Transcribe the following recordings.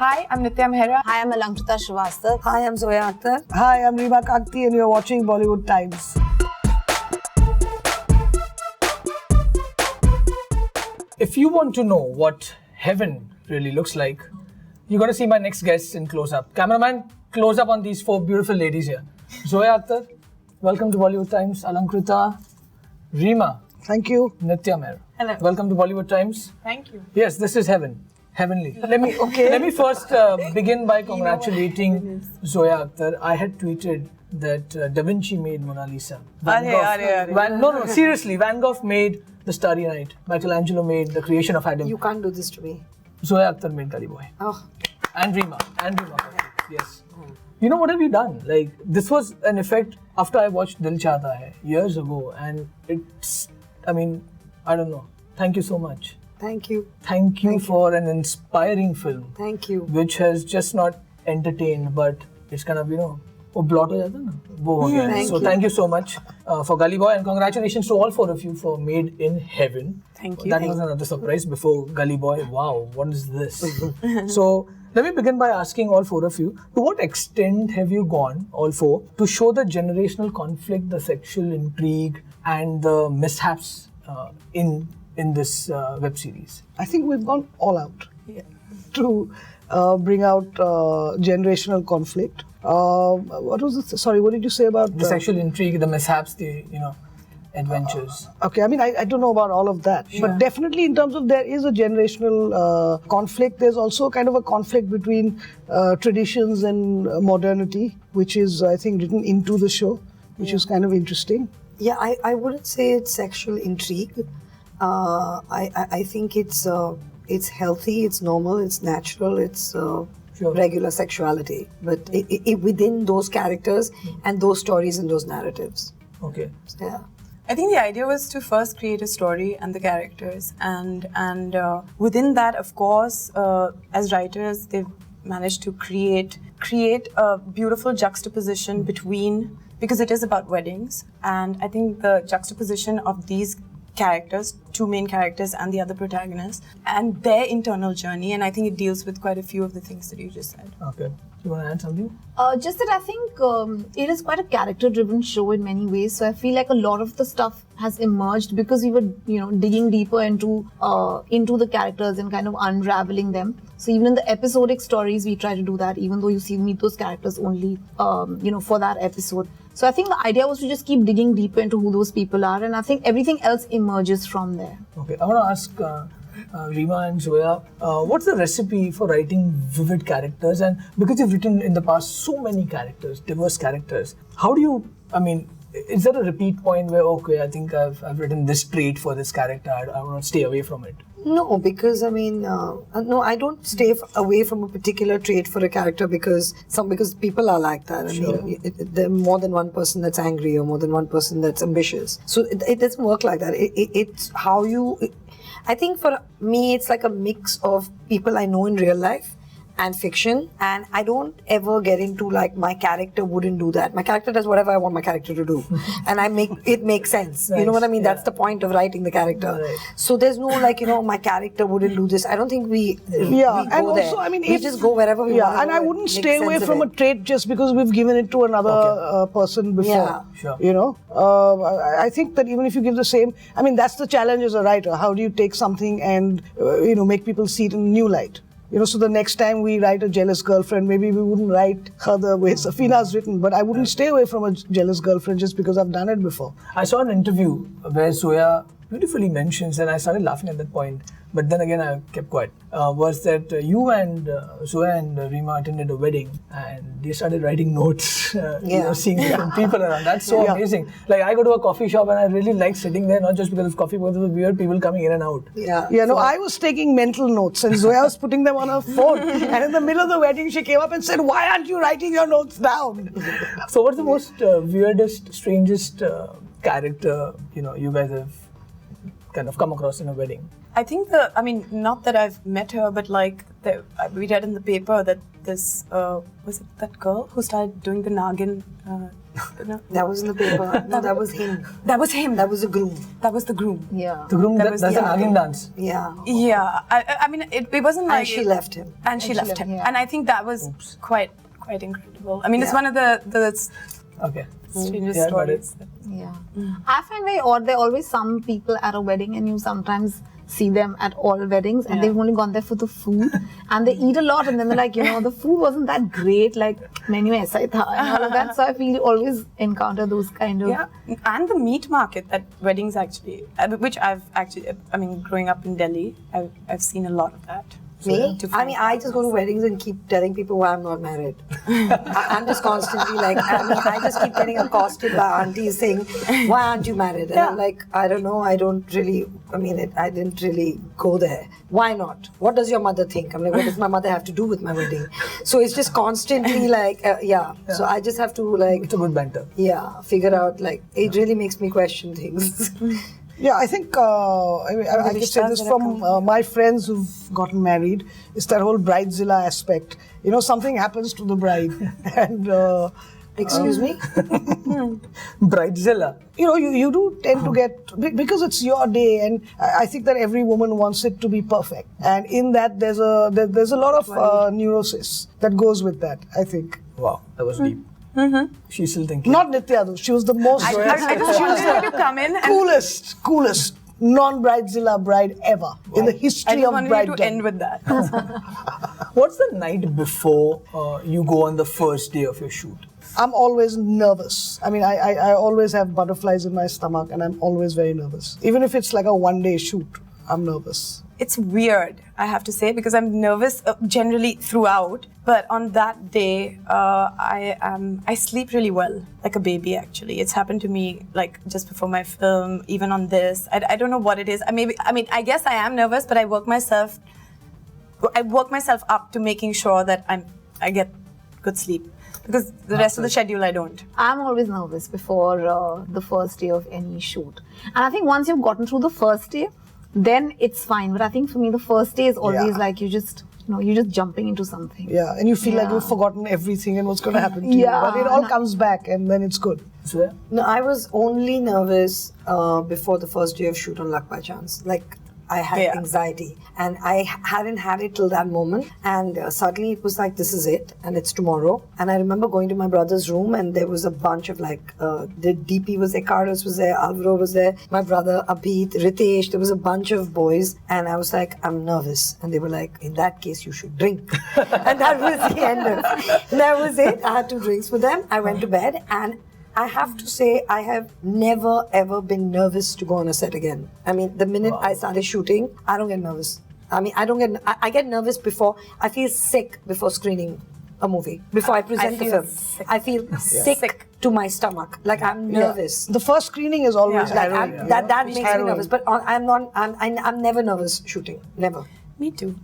Hi, I'm Nitya Mehra. Hi, I'm Alankrita. Hi, I'm Zoya Akhtar. Hi, I'm Reema Kagti and you're watching Bollywood Times. If you want to know what heaven really looks like, you're going to see my next guests in close-up. Cameraman, close up on these four beautiful ladies here. Zoya Akhtar, welcome to Bollywood Times. Alankrita, Reema. Thank you. Nitya Mehra. Hello. Welcome to Bollywood Times. Thank you. Yes, this is heaven. Heavenly. Let me first begin by congratulating Zoya Akhtar. I had tweeted that Da Vinci made Mona Lisa. No, seriously. Van Gogh made The Starry Night. Michelangelo made The Creation of Adam. You can't do this to me. Zoya Akhtar made Gully Boy. Oh. And Reema. Yes. You know, what have you done? Like, this was an effect after I watched Dil Chahta Hai years ago. And it's, I don't know. Thank you so much. Thank you. Thank you for an inspiring film. Thank you. Which has just not entertained, but it's kind of, वो blot हो जाता है ना, वो हो गया. So thank you so much for Gully Boy, and congratulations to all four of you for Made in Heaven. Thank you. That was another surprise before Gully Boy. Wow, what is this? So let me begin by asking all four of you, to what extent have you gone, all four, to show the generational conflict, the sexual intrigue, and the mishaps in this web series? I think we've gone all out to bring out generational conflict. What was it? Sorry, what did you say about the sexual intrigue, the mishaps, the adventures? Okay, I don't know about all of that, but definitely in terms of there is a generational conflict. There's also kind of a conflict between traditions and modernity, which is, I think, written into the show, which is kind of interesting. Yeah, I wouldn't say it's sexual intrigue. I think it's healthy, it's normal, it's natural, it's regular sexuality, but within those characters and those stories and those narratives. Okay. Yeah. I think the idea was to first create a story and the characters, and within that, of course, as writers, they've managed to create a beautiful juxtaposition between, because it is about weddings, and I think the juxtaposition of these characters, two main characters and the other protagonist, and their internal journey, and I think it deals with quite a few of the things that you just said. Okay. You want to add something? Just that I think it is quite a character-driven show in many ways. So I feel like a lot of the stuff has emerged because we were, digging deeper into the characters and kind of unraveling them. So even in the episodic stories, we try to do that, even though you meet those characters only, for that episode. So I think the idea was to just keep digging deeper into who those people are, and I think everything else emerges from there. Okay, I want to ask Reema and Zoya, what's the recipe for writing vivid characters? And because you've written in the past so many characters, diverse characters, how do you, is there a repeat point where, okay, I think I've written this trait for this character, I want to stay away from it? No, because no, I don't stay away from a particular trait for a character because people are like that. There are more than one person that's angry or more than one person that's ambitious. So it doesn't work like that. It's how you. I think for me, it's like a mix of people I know in real life and fiction, and I don't ever get into like my character wouldn't do that. My character does whatever I want my character to do, and I make it make sense. Nice. You know what I mean? Yeah. That's the point of writing the character. Right. So there's no my character wouldn't do this. I don't think we go and also, there. We just go wherever we want. And I wouldn't stay away from a trait just because we've given it to another person before. Yeah. Sure. I think that even if you give the same, that's the challenge as a writer. How do you take something and make people see it in a new light? So the next time we write a jealous girlfriend, maybe we wouldn't write her the way Safina's written, but I wouldn't stay away from a jealous girlfriend just because I've done it before. I saw an interview where Zoya beautifully mentions, and I started laughing at that point, but then again I kept quiet, was that you and Zoya and Reema attended a wedding and they started writing notes, seeing different people around. That's so amazing. Like, I go to a coffee shop and I really like sitting there, not just because of coffee, but because of weird people coming in and out. I was taking mental notes and Zoya was putting them on her phone, and in the middle of the wedding she came up and said, "Why aren't you writing your notes down?" So what's the most weirdest, strangest character you guys have kind of come across in a wedding? I think not that I've met her, but like we read in the paper that this was it that girl who started doing the Nagin. That was in the paper. No, that was him. That was him. That was the groom. That was the groom. Yeah. The groom That was does the- an Nagin dance. Yeah. Yeah. I mean, it wasn't like. And she left him. And she left him. yeah. And I think that was quite incredible. I mean, it's Yeah. one of the Okay. strangest Yeah, got it. stories. Yeah. I find very odd. There are always some people at a wedding, and you sometimes see them at all weddings, and they've only gone there for the food, and they eat a lot, and then they're like, the food wasn't that great, like menu aisa hi tha, and all of that. So I feel you always encounter those kind of. Yeah, and the meat market at weddings actually, which growing up in Delhi, I've seen a lot of that. Me? To I mean, I just go to weddings and keep telling people why I'm not married. I'm just constantly like, I just keep getting accosted by aunties saying, why aren't you married? And I'm like, I don't know, I didn't really go there. Why not? What does your mother think? I'm like, what does my mother have to do with my wedding? So it's just constantly like, So I just have to like, It's a good banter. figure out like, it really makes me question things. Yeah, I think I can say this from my friends who've gotten married. It's that whole bridezilla aspect. Something happens to the bride, and Excuse me? Bridezilla. you do tend to get, because it's your day, and I think that every woman wants it to be perfect, and in that there's a lot of neurosis that goes with that, I think. Wow, that was deep. She's still thinking. Not Nitya though. She was the most I just wanted her to come in and coolest non-bridezilla bride ever in the I history just of wanted you to bridedom. end with that. What's the night before you go on the first day of your shoot? I'm always nervous. I mean, I always have butterflies in my stomach, and I'm always very nervous. Even if it's like a one-day shoot, I'm nervous. It's weird, I have to say, because I'm nervous generally throughout. But on that day, I sleep really well, like a baby. Actually, it's happened to me like just before my film, even on this. I don't know what it is. I guess I am nervous, but I work myself up to making sure that I get good sleep. Because the rest of the schedule I don't. I'm always nervous before the first day of any shoot, and I think once you've gotten through the first day, then it's fine. But I think for me, the first day is always like you're just jumping into something. Yeah, and you feel like you've forgotten everything and what's going to happen to you. But it all comes back, and then it's good. So, No, I was only nervous before the first day of shoot on Luck by Chance. Like, I had anxiety, and I hadn't had it till that moment, and suddenly it was like, this is it, and it's tomorrow. And I remember going to my brother's room, and there was a bunch of like, the DP was there, Carlos was there, Alvaro was there, my brother Abhit, Ritesh, there was a bunch of boys, and I was like, I'm nervous. And they were like, in that case, you should drink. And that was the end of it. That was it. I had 2 drinks with them. I went to bed, and I have to say, I have never ever been nervous to go on a set again. I mean, the minute I started shooting, I don't get nervous. I mean, I get nervous before, I feel sick before screening a movie, before I present the film. I feel sick to my stomach, like I'm nervous. The first screening is always Like harrowing. that makes me nervous, but I'm never nervous shooting, never. Me too,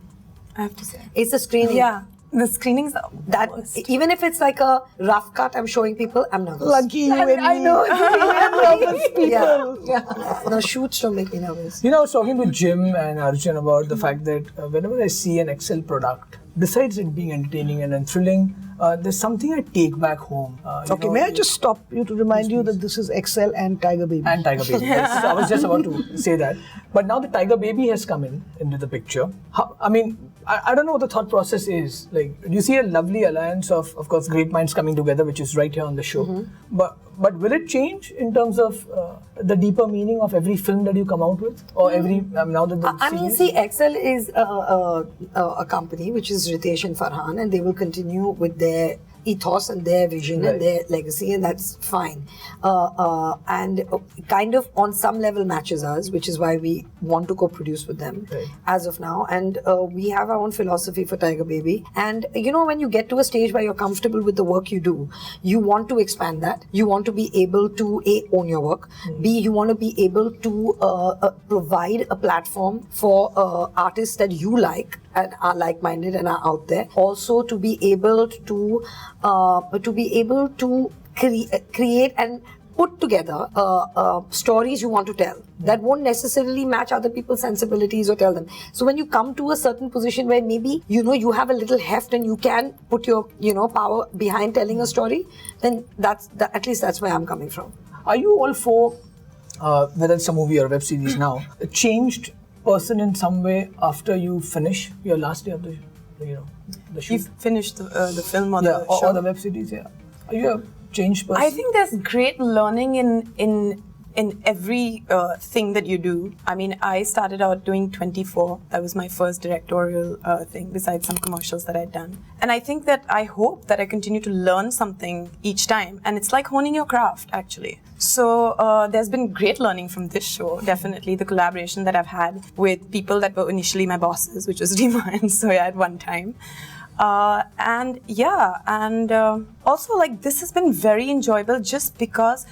I have to say. It's the screening. Yeah, the screenings are That worst. even if it's like a rough cut, I'm showing people, I'm nervous. Lucky you and I me. know. We're nervous people. Yeah. No, shoots don't make me nervous. I was talking to Jim and Arjun about the fact that whenever I see an Excel product, besides it being entertaining and then thrilling, there's something I take back home. Okay, may I just stop you to remind you that this is Excel and Tiger Baby? And Tiger Baby. Yes, I was just about to say that. But now the Tiger Baby has come into the picture. I don't know what the thought process is. Like, you see a lovely alliance of course, great minds coming together, which is right here on the show. But will it change in terms of the deeper meaning of every film that you come out with, or every now that the See, Excel is a company which is Ritesh and Farhan, and they will continue with their ethos and their vision and their legacy, and that's fine. And kind of on some level matches us, which is why we want to co-produce with them as of now. And we have our own philosophy for Tiger Baby. And when you get to a stage where you're comfortable with the work you do, you want to expand that. You want to be able to A, own your work. B, you want to be able to provide a platform for artists that you like and are like-minded and are out there. Also to be able to create and put together stories you want to tell that won't necessarily match other people's sensibilities or tell them. So when you come to a certain position where maybe you have a little heft and you can put your power behind telling a story, then at least that's where I'm coming from. Are you all for, whether it's a movie or a web series now, a changed person in some way after you finish your last day of the shoot? You've finished the film or Yeah, the or show? the web series, yeah. Are you a changed person? I think there's great learning in every thing that you do. I mean, I started out doing 24. That was my first directorial thing, besides some commercials that I'd done. And I think that I hope that I continue to learn something each time. And it's like honing your craft, actually. So there's been great learning from this show, definitely. The collaboration that I've had with people that were initially my bosses, which was Reema and Zoya at one time. And also, like, this has been very enjoyable just because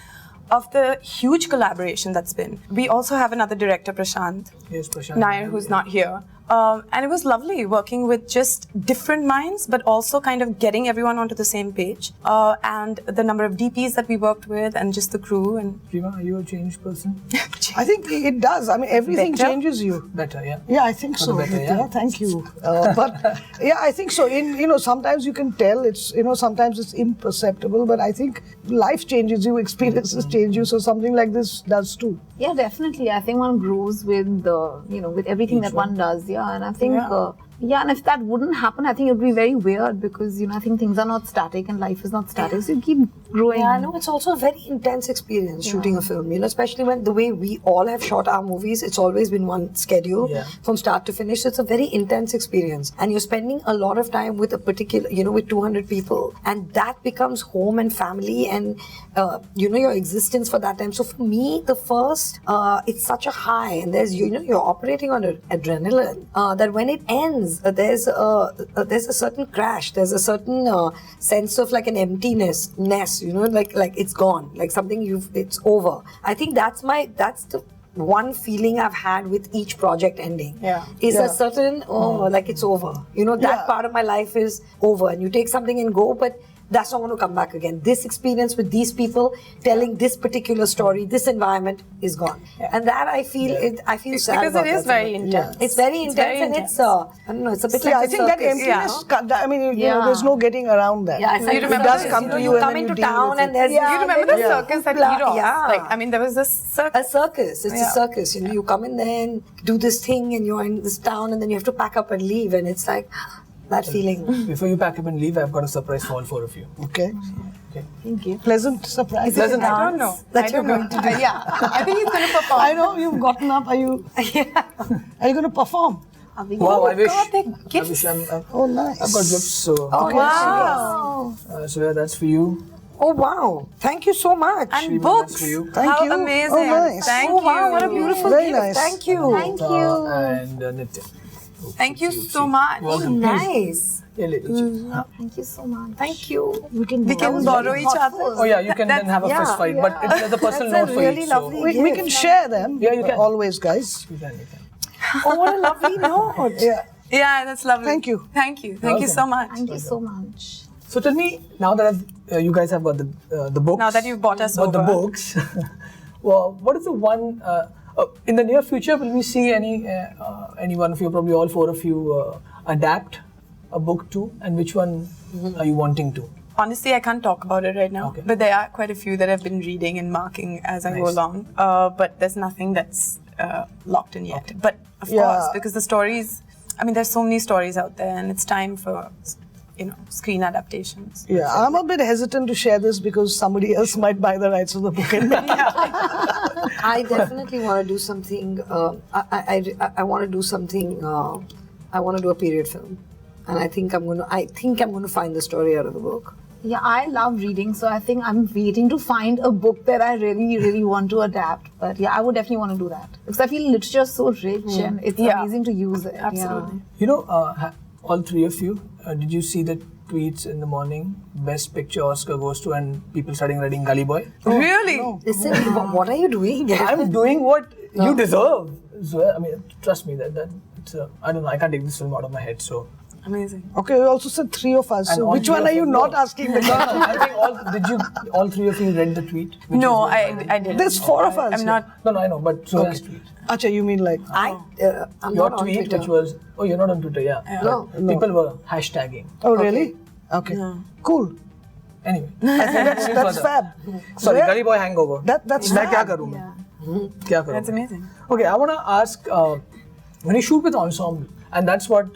of the huge collaboration that's been. We also have another director, Prashant Nair, who's not here. And it was lovely working with just different minds, but also kind of getting everyone onto the same page. And the number of DPs that we worked with and just the crew. And Reema, are you a changed person? I think it does. I mean, everything Better? changes you. Better, yeah. Yeah, I think so. better, Nitya. yeah. Thank you. But yeah, I think so. Sometimes you can tell. It's sometimes it's imperceptible. But I think life changes you, experiences change you. So something like this does too. Yeah, definitely. I think one grows with with everything that one does. Yeah, and I think and if that wouldn't happen, I think it would be very weird because I think things are not static and life is not static. So you keep growing. Yeah, I know it's also a very intense experience shooting a film. Especially when the way we all have shot our movies, it's always been one schedule from start to finish. So it's a very intense experience, and you're spending a lot of time with a particular, with 200 people, and that becomes home and family and your existence for that time. So for me, the first, it's such a high, and there's you're operating on adrenaline that when it ends, there's a certain crash. There's a certain sense of like an emptiness, like it's gone, like something it's over. I think that's the one feeling I've had with each project ending. Is a certain like it's over. That part of my life is over, and you take something and go, but that's not going to come back again. This experience with these people telling this particular story, this environment is gone, and that I feel sad because about it is that. very intense. It's very intense, and it's I don't know. It's a bit like I a think that circus, emptiness. I mean, there's no getting around that. Yeah, it's like You remember it does this, come to you and come then you into deal town with and it. there's you remember the circus at Eros? Yeah. Like, I mean, there was this circus. A circus. It's a circus. You come in there and do this thing, and you're in this town, and then you have to pack up and leave, and it's like that feeling. Before you pack up and leave, I've got a surprise for all four of you. Okay. Thank you. Pleasant surprise. I don't know. That I you're don't know. going to do. Yeah, I think he's going to perform. I know you've gotten up. Are you going to perform? Wow, I wish. God, they're I gifts. wish Oh, nice. I've got gifts, so. Wow. So yeah, that's for you. Oh wow! Thank you so much. And Reema, books. that's for you. Thank How you. amazing. Oh, nice. Thank Oh you. wow! What a beautiful Very gift. nice. Thank you. Thank you. And Nitya. Thank you so much. Welcome. Nice. Yeah, Thank you so much. Thank you. We can borrow each other. Oh yeah, you can then have a fist fight, but it's a personal That's a note for really each. lovely We can share them. Yeah, you can. Always, guys. You can. Oh, what a lovely note. Yeah. Yeah, that's lovely. Thank you. Thank you. Thank you so much. Thank you so much. So tell me, now that you guys have got the books. Now that you've bought us the over. books. Well, what is the one in the near future? Will we see any one of you, probably all four of you, adapt a book to, and which one are you wanting to? Honestly, I can't talk about it right now, Okay. but there are quite a few that I've been reading and marking as I go Nice. along. But there's nothing that's locked in yet. But of Yeah. course, because the stories, I mean, there's so many stories out there, and it's time for screen adaptations. Yeah, I'm a bit hesitant to share this because somebody else might buy the rights of the book and I definitely want to do something. I want to do something. I want to do a period film, and I think I'm going to find the story out of the book. Yeah, I love reading, so I think I'm waiting to find a book that I really, really want to adapt. But yeah, I would definitely want to do that because I feel literature is so rich and it's amazing to use it. Absolutely. You know, all three of you, did you see the tweets in the morning? Best Picture Oscar goes to, and people starting writing Gully Boy. Really? Listen, what are you doing? I'm doing what you deserve. So, I mean, trust me, that it's I don't know. I can't take this film out of my head. So Amazing. Okay, you also said 3 of us. And So all which three one of are you us- not asking me? No, I think all 3 of you read the tweet? Which No, was made by I didn't. There's 4 of us. I'm not. No, I know, but Zoya's tweet. Acha, you mean like... I'm Your not on tweet, Twitter. which was, oh, you're not on Twitter, yeah. No. But people were hashtagging. Oh, really? Okay. Cool. Anyway, That's fab. sorry, Where- Gully Boy hangover. That's मैं क्या fab. करूँ मैं? क्या करूँ That's मैं? amazing. Okay, I want to ask, when you shoot with ensemble, and that's what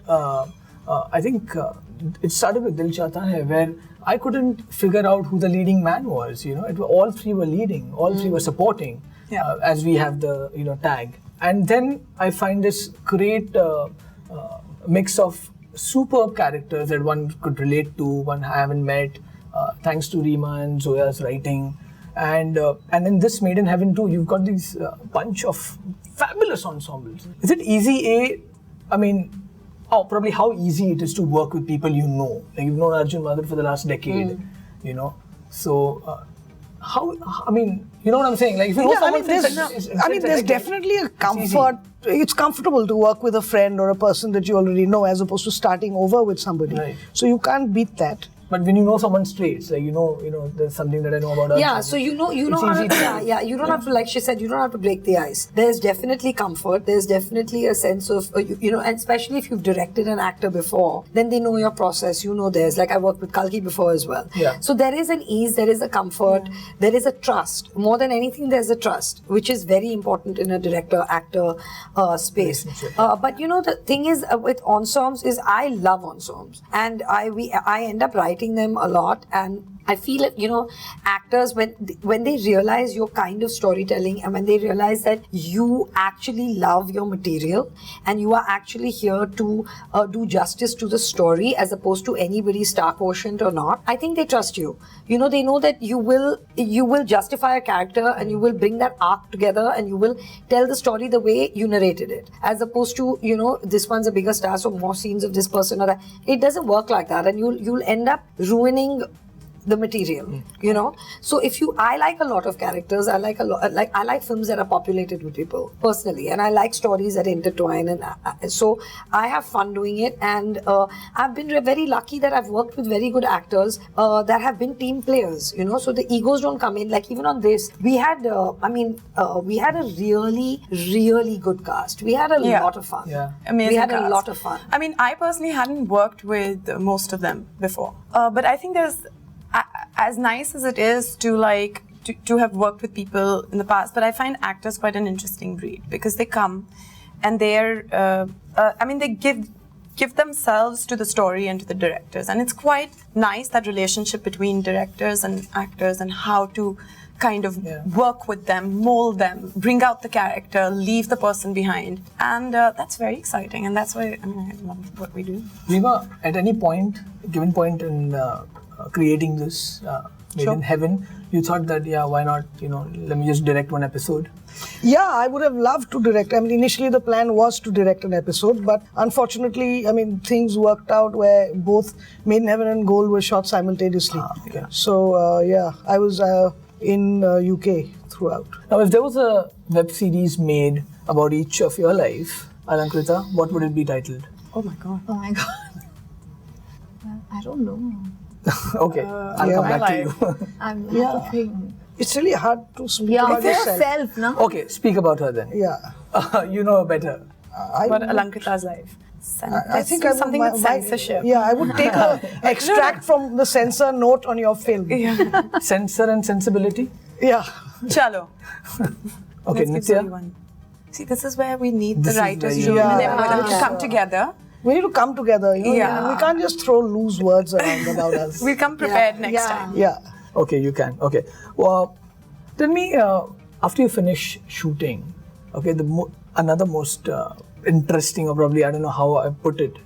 I think it started with Dil Chahta Hai, where I couldn't figure out who the leading man was. You know, all 3 were leading, all 3 were supporting, as we have the tag. And then I find this great mix of superb characters that one could relate to, one I haven't met, thanks to Reema and Zoya's writing. And in this Made in Heaven too, you've got these bunch of fabulous ensembles. Is it easy? I mean, probably how easy it is to work with people you know. Like you've known Arjun Madhur for the last decade, you know. So how? I mean, you know what I'm saying? Like if you know someone, there's definitely a comfort. It's comfortable to work with a friend or a person that you already know, as opposed to starting over with somebody. Right. So you can't beat that. But when you know someone straight, it's like you know, there's something that I know about. Yeah, Arjun. so you know It's how easy to, yeah, you don't have to, like she said, you don't have to break the ice. There's definitely comfort. There's definitely a sense of, you know, and especially if you've directed an actor before, then they know your process, you know theirs. Like I worked with Kalki before as well. Yeah. So there is an ease, there is a comfort, there is a trust. More than anything, there's a trust, which is very important in a director-actor space. But you know, the thing is with ensembles is I love ensembles, and I end up writing them a lot. And I feel that, you know, actors, when they realize your kind of storytelling, and when they realize that you actually love your material and you are actually here to do justice to the story as opposed to anybody's star quotient or not, I think they trust you. You know, they know that you will justify a character and you will bring that arc together and you will tell the story the way you narrated it, as opposed to, you know, this one's a bigger star, so more scenes of this person or that. It doesn't work like that, and you'll end up ruining the material, you know. So I like a lot of characters. I like films that are populated with people personally, and I like stories that intertwine, and so I have fun doing it. And I've been very lucky that I've worked with very good actors that have been team players, you know. So the egos don't come in. Like even on this, we had we had a really, really good cast. We had a lot of fun. Yeah. Amazing We had cast. a lot of fun. I mean, I personally hadn't worked with most of them before, but I think there's, as nice as it is to have worked with people in the past, but I find actors quite an interesting breed, because they come and they're, they give themselves to the story and to the directors, and it's quite nice, that relationship between directors and actors, and how to kind of work with them, mold them, bring out the character, leave the person behind, and that's very exciting, and that's why I love what we do. Reema, at any given point in creating this Made in Heaven, you thought that why not, you know, let me just direct one episode? Yeah, I would have loved to direct. I mean, initially the plan was to direct an episode, but unfortunately, I mean, things worked out where both Made in Heaven and Gold were shot simultaneously. Okay. So I was in UK throughout. Now, if there was a web series made about each of your life, Alankrita, what would it be titled? Oh my god. Oh my god. Well, I don't know. Okay, I'll come back to you. I'm have to think. It's really hard to speak Yeah, about for yourself. yourself, no? Okay, speak about her then. Yeah. You know her better. What Alankrita's life? I think I would, something with censorship. Yeah, I would take a extract from the censor note on your film. Yeah. Censor and sensibility? Yeah. Chalo. Okay, Let's give Zoe Nitya? one. See, this is where we need This the is writers' where room you- and Yeah. everyone to come together. We need to come together, you know. Yeah. We can't just throw loose words around about us. We'll come prepared next time. Yeah. Okay, you can. Okay. Well, tell me, after you finish shooting, okay, another most interesting, or probably I don't know how I put it,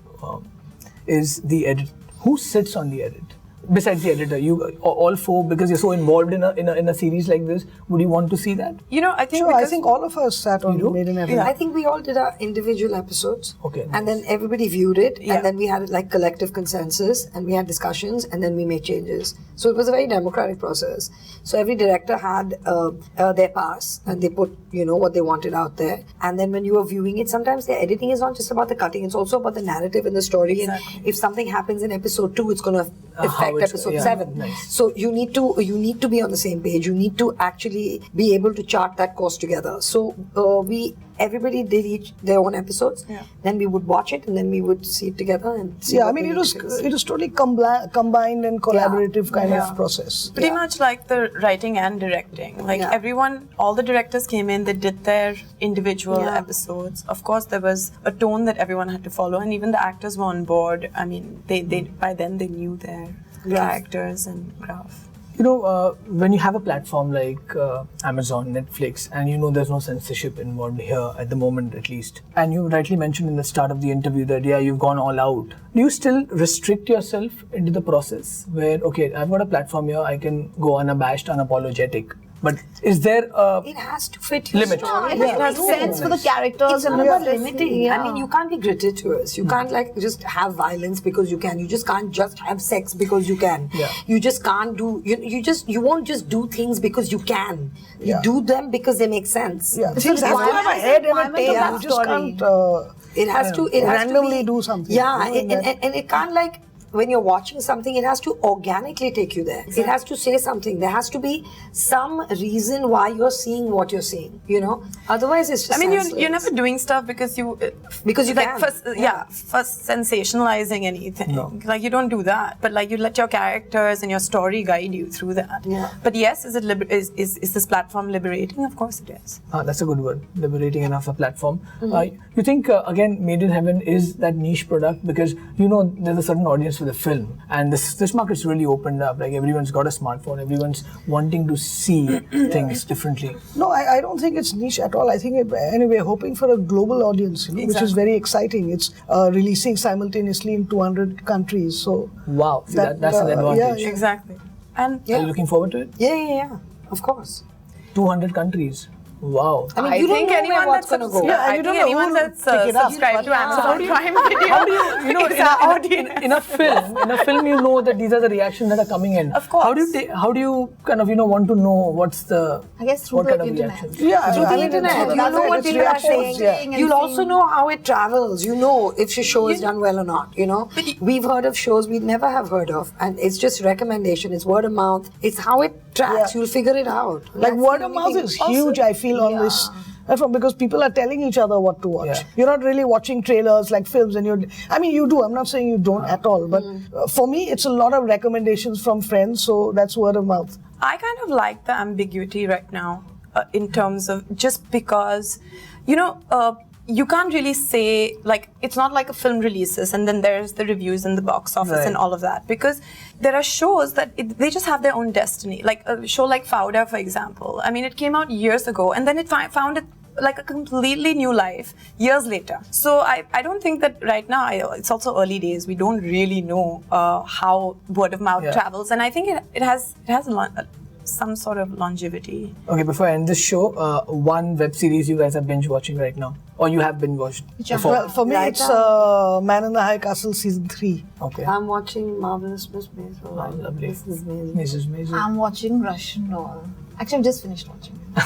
is the edit. Who sits on the edit? besides the editor, you all four, because you're so involved in a series like this, would you want to see that? I think Sure, I think all of us sat on do? Made in Heaven. Yeah, I think we all did our individual episodes. Okay, And then everybody viewed it, and then we had like collective consensus, and we had discussions, and then we made changes. So it was a very democratic process. So every director had their pass, and they put what they wanted out there. And then when you are viewing it, sometimes the editing is not just about the cutting; it's also about the narrative and the story. Exactly. And if something happens in episode 2, it's going to affect episode 7. Nice. So you need to be on the same page. You need to actually be able to chart that course together. So everybody did their own episodes. Yeah. Then we would watch it, and then we would see it together and see. Yeah, I what mean we it need to fix. was totally combined and collaborative kind of process. pretty much like the writing and directing. Like all the directors came in, they did their individual episodes. Of course, there was a tone that everyone had to follow, and even the actors were on board. I mean, they by then they knew their characters and graph. When you have a platform like Amazon, Netflix, and there's no censorship involved here at the moment, at least. And you rightly mentioned in the start of the interview that, you've gone all out. Do you still restrict yourself into the process where, okay, I've got a platform here, I can go unabashed, unapologetic. But is there a It has to fit your limit? story. It makes sense for the characters. It's not and about the limiting. I mean, you can't be gratuitous. You can't just have violence because you can. You just can't just have sex because you can. Yeah. You just can't do. You won't just do things because you can. You do them because they make sense. Yeah, It's things a have to have a requirement head and a of tail. that You just story. can't. It has to. It has randomly to be, do something. Yeah, You know, and it can't when you're watching something, it has to organically take you there. It has to say something. There has to be some reason why you're seeing what you're seeing. Otherwise it's just. I mean, senseless. you're never doing stuff because you can. For sensationalizing anything. No. Like you don't do that, but like you let your characters and your story guide you through that. Yeah. But yes, is this platform liberating? Of course it is. That's a good word. Liberating enough a platform. You think again, Made in Heaven is that niche product because there's a certain audience for the film, and this market's really opened up. Like everyone's got a smartphone, everyone's wanting to see things differently. No, I don't think it's niche at all. I think anyway, hoping for a global audience, which is very exciting. It's releasing simultaneously in 200 countries. So wow, see, that's an advantage. Yeah. Exactly. And Are you looking forward to it? Yeah. Of course. 200 countries. Wow. I mean, you don't know where what's going to go. Yeah, I you think don't know anyone who that's will pick it up. subscribed to Amazon Prime Video. How do you, in a film, that these are the reactions that are coming in. Of course. How do you kind of want to know what's the I guess through what the kind of internet. reactions? Yeah, Through I the mean, internet, it's- you know what it's people are reactions, saying. yeah. You'll also know how it travels. You know if your show is done well or not. We've heard of shows we'd never have heard of, and it's just recommendation. It's word of mouth. It's how it tracks. Yeah. You'll figure it out. Like That's word the of only mouth thing. is huge, I feel, on this platform because people are telling each other what to watch. Yeah. You're not really watching trailers like films, and you do. I'm not saying you don't at all, but for me, it's a lot of recommendations from friends, so that's word of mouth. I kind of like the ambiguity right now in terms of just because, you can't really say, like, it's not like a film releases and then there's the reviews in the box office and all of that. Because there are shows that they just have their own destiny. Like a show like Fauda, for example. I mean, it came out years ago and then it found it like a completely new life years later. So I don't think that right now, it's also early days. We don't really know how word of mouth travels. And I think it has some sort of longevity. Okay, before I end this show, one web series you guys are binge watching right now, or you have binge watched before? Well, for me, it's Man in the High Castle season 3. Okay. I'm watching Marvelous Miss Maisel. Wow, lovely. This is amazing. Mrs. Maisel. I'm watching Russian doll. Actually, I've just finished watching it.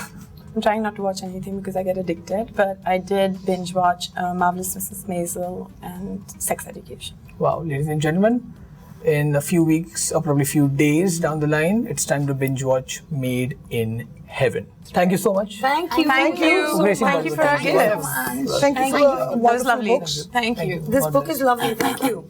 I'm trying not to watch anything because I get addicted, but I did binge watch Marvelous Mrs. Maisel and Sex Education. Wow, ladies and gentlemen, in a few weeks or probably a few days down the line, it's time to binge watch Made in Heaven. Thank you so much. Thank you. Thank you. Grace Thank you for Thank your you. gifts. Thank you for It was wonderful lovely. books. Thank you. This God book bless. is lovely. Thank you.